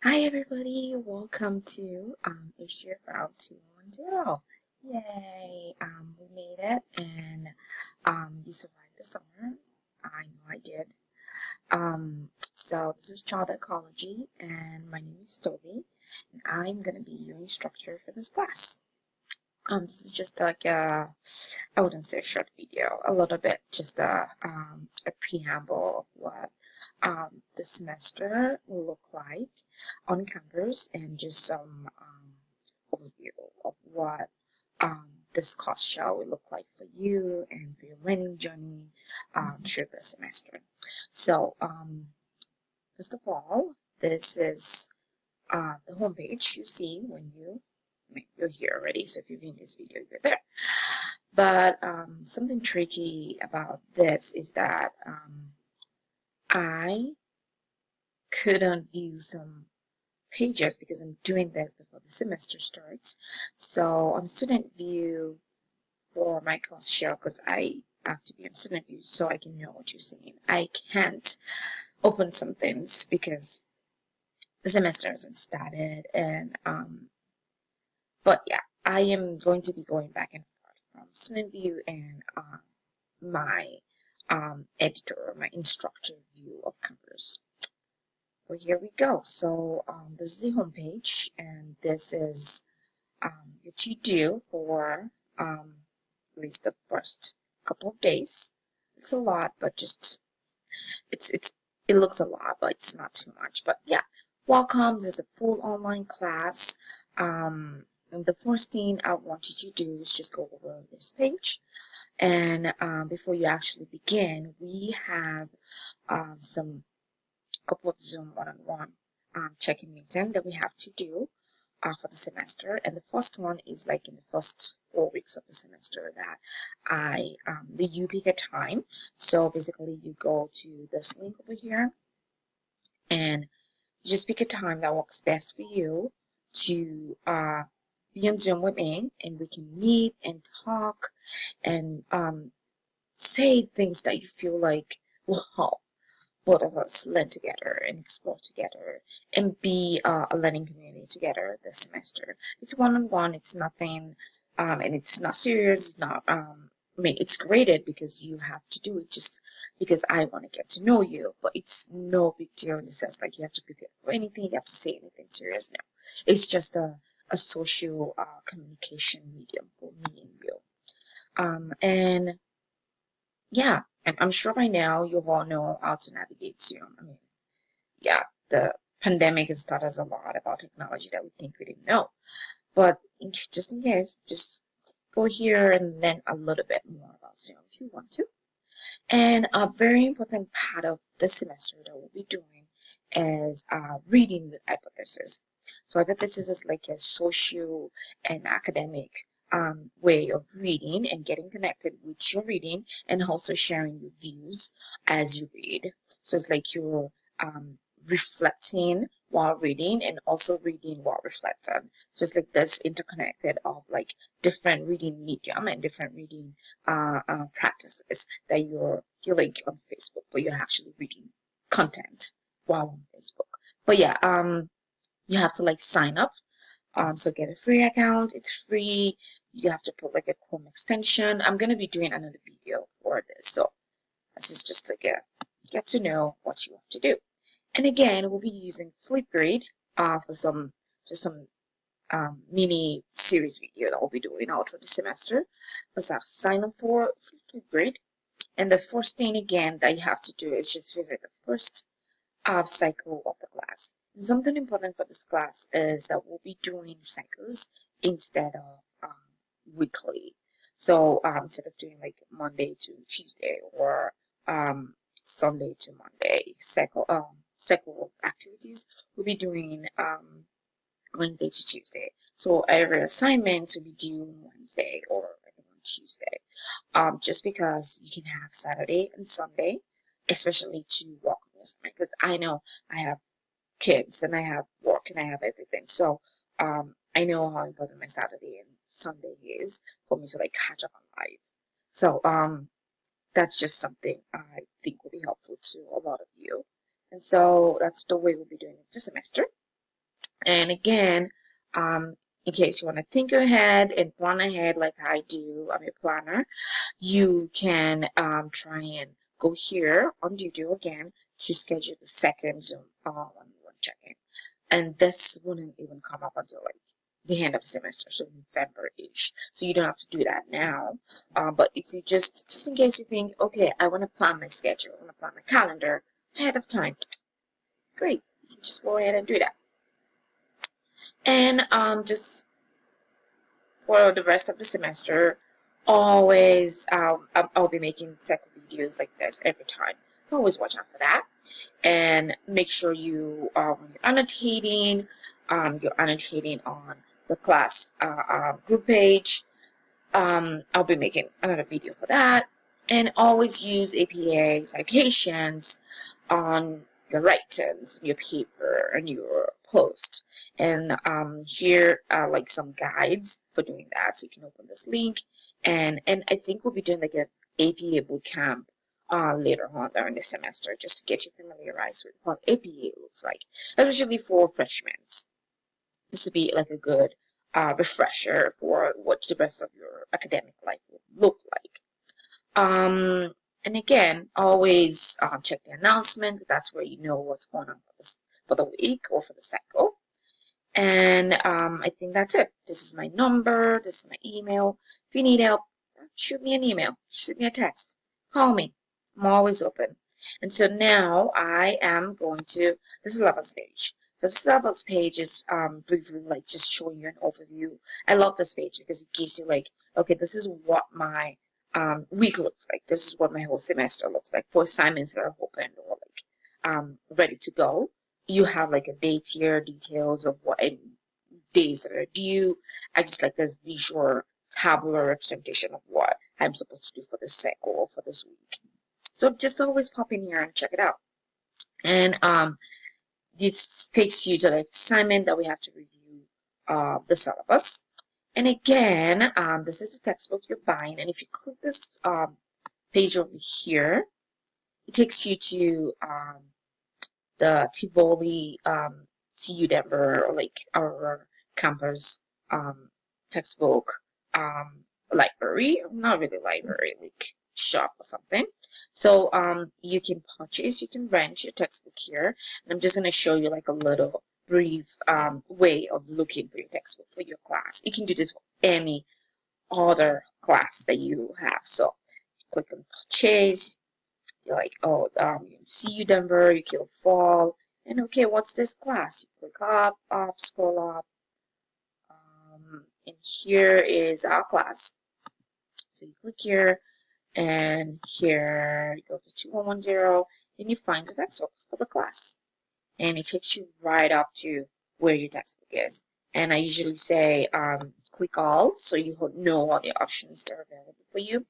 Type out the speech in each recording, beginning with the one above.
Hi everybody, welcome to HDFR 210. Yay! We made it and you survived the summer. I know I did. So this is child ecology and my name is Toby and I'm gonna be your instructor for this class. This is just like I wouldn't say a short video, a little bit, just a preamble of what the semester will look like on campus and just some overview of what this course shell will look like for you and for your learning journey through the semester. So, first of all, this is the homepage you see when you're here already. So if you're viewing this video, you're there. But something tricky about this is that I couldn't view some pages because I'm doing this before the semester starts. So on student view for my course share, because I have to be on student view so I can know what you're seeing. I can't open some things because the semester hasn't started and but yeah, I am going to be going back and forth from student view and my editor, my instructor view of campus. Well, here we go. So this is the homepage, and this is the to-do for at least the first couple of days. It's a lot, but just it looks a lot, but it's not too much. But yeah, welcomes is a full online class. And the first thing I want you to do is just go over this page. And before you actually begin, we have some couple of Zoom one-on-one check-in meeting that we have to do for the semester. And the first one is like in the first 4 weeks of the semester that you pick a time. So basically you go to this link over here and you just pick a time that works best for you to be on Zoom with me, and we can meet and talk and say things that you feel like will help both of us learn together and explore together and be a learning community together this semester. It's one-on-one, it's nothing, and it's not serious, it's not, I mean, it's graded because you have to do it just because I want to get to know you, but it's no big deal in the sense like you have to prepare for anything, you have to say anything serious. No, it's just a social communication medium for me and you. And yeah, I'm sure by now you all know how to navigate Zoom. I mean, yeah, the pandemic has taught us a lot about technology that we think we didn't know. But just in case, just go here and learn a little bit more about Zoom if you want to. And a very important part of this semester that we'll be doing is reading with hypothesis. So hypothesis is like a social and academic way of reading and getting connected with your reading and also sharing your views as you read. So it's like you're reflecting while reading and also reading while reflecting. So it's like this interconnected of like different reading medium and different reading practices that you're like on Facebook, but you're actually reading content while on Facebook. But yeah, you have to like sign up. So get a free account. It's free. You have to put like a Chrome extension. I'm gonna be doing another video for this, so this is just to get to know what you have to do. And again, we'll be using Flipgrid for some mini series video that we'll be doing all through the semester. So sign up for Flipgrid. And the first thing again that you have to do is just visit the first cycle of the class. And something important for this class is that we'll be doing cycles instead of weekly. So instead of doing like Monday to Tuesday or Sunday to Monday cycle activities, we'll be doing Wednesday to Tuesday. So every assignment will be due on Wednesday or I think on Tuesday. Just because you can have Saturday and Sunday, especially to work on your assignment. Because I know I have kids and I have work and I have everything. So I know how important my Saturday and Sunday is for me to like catch up on life. So that's just something I think will be helpful to a lot of you. And so that's the way we'll be doing it this semester. And again, in case you want to think ahead and plan ahead like I do, I'm a planner, you can try and go here on Dudo again to schedule the second Zoom one check-in. And this wouldn't even come up until like the end of the semester, so November-ish. So you don't have to do that now. But if you just in case you think, okay, I want to plan my schedule, I want to plan my calendar ahead of time, great. You can just go ahead and do that. And just for the rest of the semester, always I'll be making second videos like this every time. So always watch out for that. And make sure you when you're annotating on the class group page. I'll be making another video for that. And always use APA citations on your writings, your paper, and your post. And here are like some guides for doing that. So you can open this link, and I think we'll be doing like an APA bootcamp later on during the semester, just to get you familiarized with what APA looks like, especially for freshmen. This would be like a good refresher for what the rest of your academic life will look like. And again, always check the announcements. That's where you know what's going on for the week or for the cycle. And I think that's it. This is my number. This is my email. If you need help, shoot me an email. Shoot me a text. Call me. I'm always open. And so now I am going to the syllabus page. So the syllabus page is briefly like just showing you an overview. I love this page because it gives you like, okay, this is what my week looks like. This is what my whole semester looks like for assignments that are open or like ready to go. You have like a date here, details of what days that are due. I just like this visual tabular representation of what I'm supposed to do for this cycle or for this week. So just always pop in here and check it out. And this takes you to the assignment that we have to review the syllabus. And again, this is the textbook you're buying. And if you click this page over here, it takes you to the Tivoli CU Denver, or like our campus textbook library. Not really library, like shop or something. So you can purchase, you can rent your textbook here. And I'm just going to show you like a little brief way of looking for your textbook for your class. You can do this for any other class that you have. So click on purchase. You're like, oh, you see you Denver, you kill fall, and okay, what's this class? You click up, scroll up, and here is our class. So you click here, and here you go to 2110, and you find the textbook for the class, and it takes you right up to where your textbook is. And I usually say click all, so you know all the options that are available for you.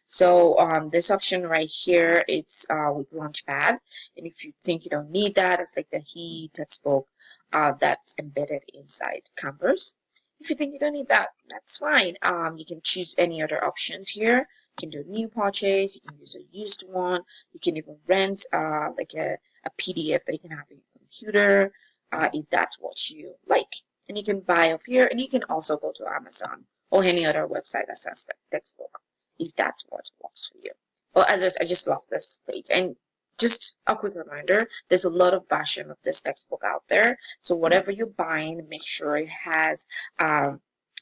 So this option right here, it's with Launchpad. And if you think you don't need that, it's like the HE textbook that's embedded inside Canvas. If you think you don't need that, that's fine. You can choose any other options here. You can do a new purchase. You can use a used one. You can even rent like a PDF that you can have on your computer if that's what you like. And you can buy off here, and you can also go to Amazon or any other website that sells textbook if that's what works for you. Well, I just love this page. And just a quick reminder, there's a lot of version of this textbook out there. So whatever you're buying, make sure it has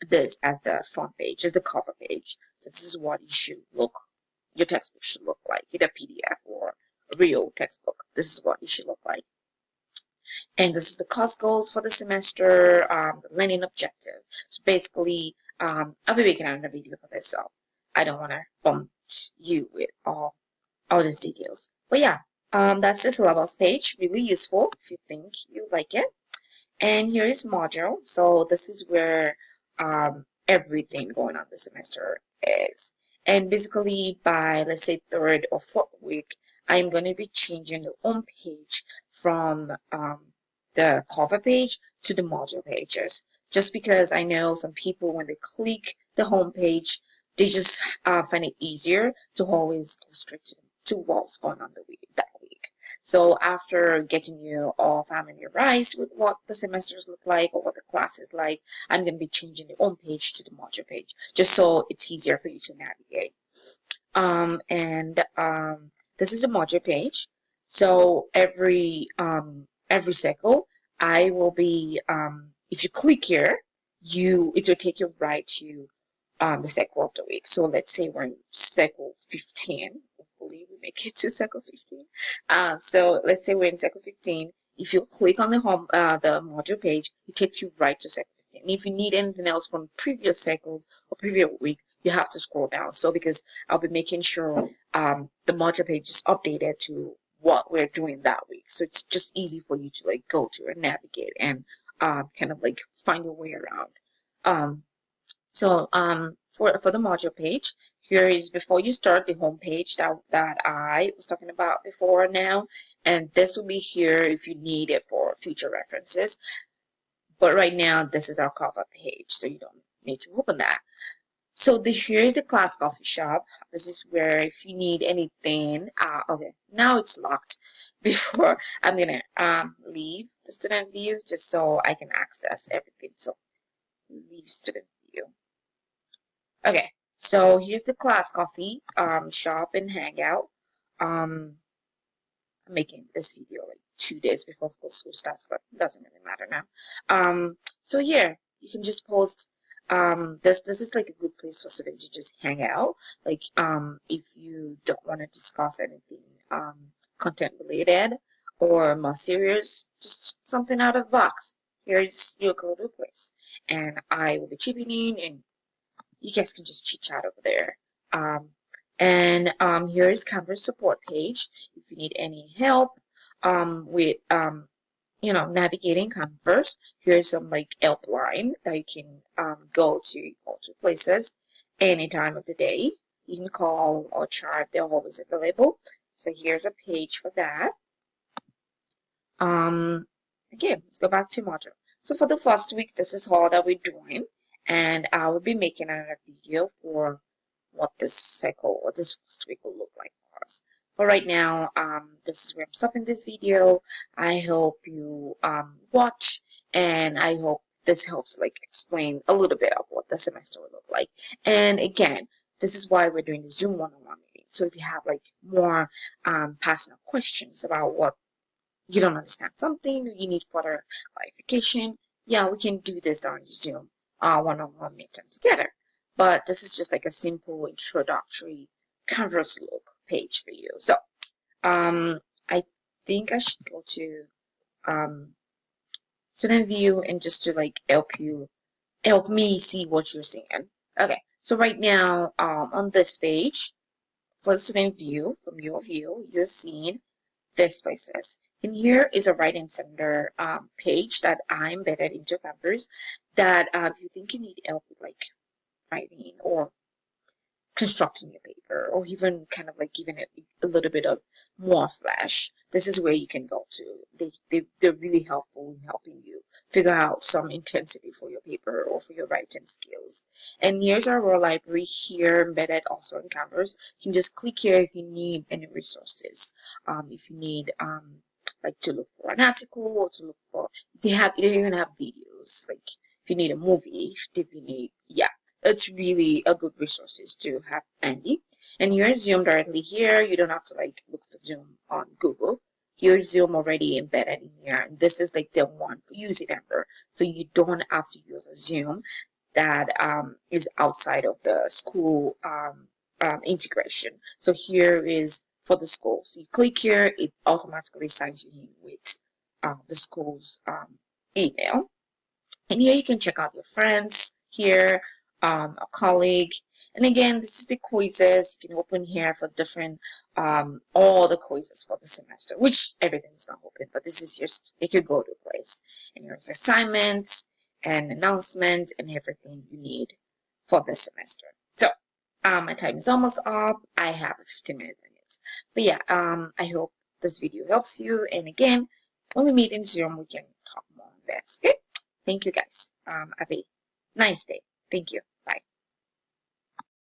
this as the front page, as the cover page. So this is what your textbook should look like, either PDF or a real textbook. This is what it should look like. And this is the course goals for the semester, the learning objective. So basically, I'll be making another video for this, so I don't want to bump you with all these details. But yeah, that's the syllabus page. Really useful if you think you like it. And here is module. So this is where everything going on this semester is. And basically by, let's say, third or fourth week, I'm going to be changing the home page from the cover page to the module pages. Just because I know some people, when they click the home page, they just find it easier to always go straight to what's going on that week. So after getting you all familiarized with what the semesters look like or what the class is like, I'm going to be changing the home page to the module page, just so it's easier for you to navigate. This is a module page. So every cycle, I will be if you click here, it will take you right to the cycle of the week. So let's say we're in cycle 15. Hopefully we make it to cycle 15. So let's say we're in cycle 15. If you click on the module page, it takes you right to cycle 15. And if you need anything else from previous cycles or previous week, you have to scroll down. So because I'll be making sure the module page is updated to what we're doing that week. So it's just easy for you to like go to and navigate and kind of like find your way around. For the module page, here is before you start the home page that I was talking about before now, and this will be here if you need it for future references. But right now, this is our cover page, so you don't need to open that. So here is the class coffee shop. This is where if you need anything, okay, now it's locked. Before I'm gonna leave the student view just so I can access everything. So leave student view. Okay, so here's the class coffee shop and hangout. I'm making this video like 2 days before school starts, but it doesn't really matter now. So here you can just post. This is like a good place for students to just hang out. Like if you don't want to discuss anything content related or more serious, just something out of the box. Here's your go-to place, and I will be chipping in and you guys can just chit chat over there. Here is Canvas support page. If you need any help with navigating Canvas, here's some like help line that you can go to places any time of the day. You can call or chat; they're always available. So here's a page for that. Again, let's go back to module. So for the first week, this is all that we're doing. And I will be making another video for what this cycle or this first week will look like for us. But right now, this is where I'm stopping this video. I hope you watch, and I hope this helps like explain a little bit of what the semester will look like. And again, this is why we're doing this Zoom one-on-one meeting. So if you have like more personal questions about what you don't understand something, you need further clarification, yeah, we can do this on Zoom one-on-one meeting together. But this is just like a simple introductory Canvas look page for you. So I think I should go to student view and just to like help me see what you're seeing. Okay, so right now on this page for the student view, from your view, you're seeing these places. And here is a writing center page that I embedded into Canvas that if you think you need help with like writing or constructing your paper or even kind of like giving it a little bit of more flash, this is where you can go to. They're really helpful in helping you figure out some intensity for your paper or for your writing skills. And here's our raw library here embedded also in Canvas. You can just click here if you need any resources. If you need like to look for an article or to look for, they even have videos, like if you need a movie, if you need, yeah, it's really a good resources to have handy. And here's Zoom directly here. You don't have to like look for Zoom on Google. Here's Zoom already embedded in here. And this is like the one for using number. So you don't have to use a Zoom that is outside of the school integration. So here is for the school. So you click here, it automatically signs you in with the school's email. And here you can check out your friends here, a colleague. And again, this is the quizzes. You can open here for different, all the quizzes for the semester, which everything's not open, but this is just like your go-to place. And here's assignments and announcements and everything you need for this semester. So, my time is almost up. I have a 15-minute limit. But yeah, I hope this video helps you. And again, when we meet in Zoom, we can talk more on this. Okay? Thank you guys. Have a nice day. Thank you.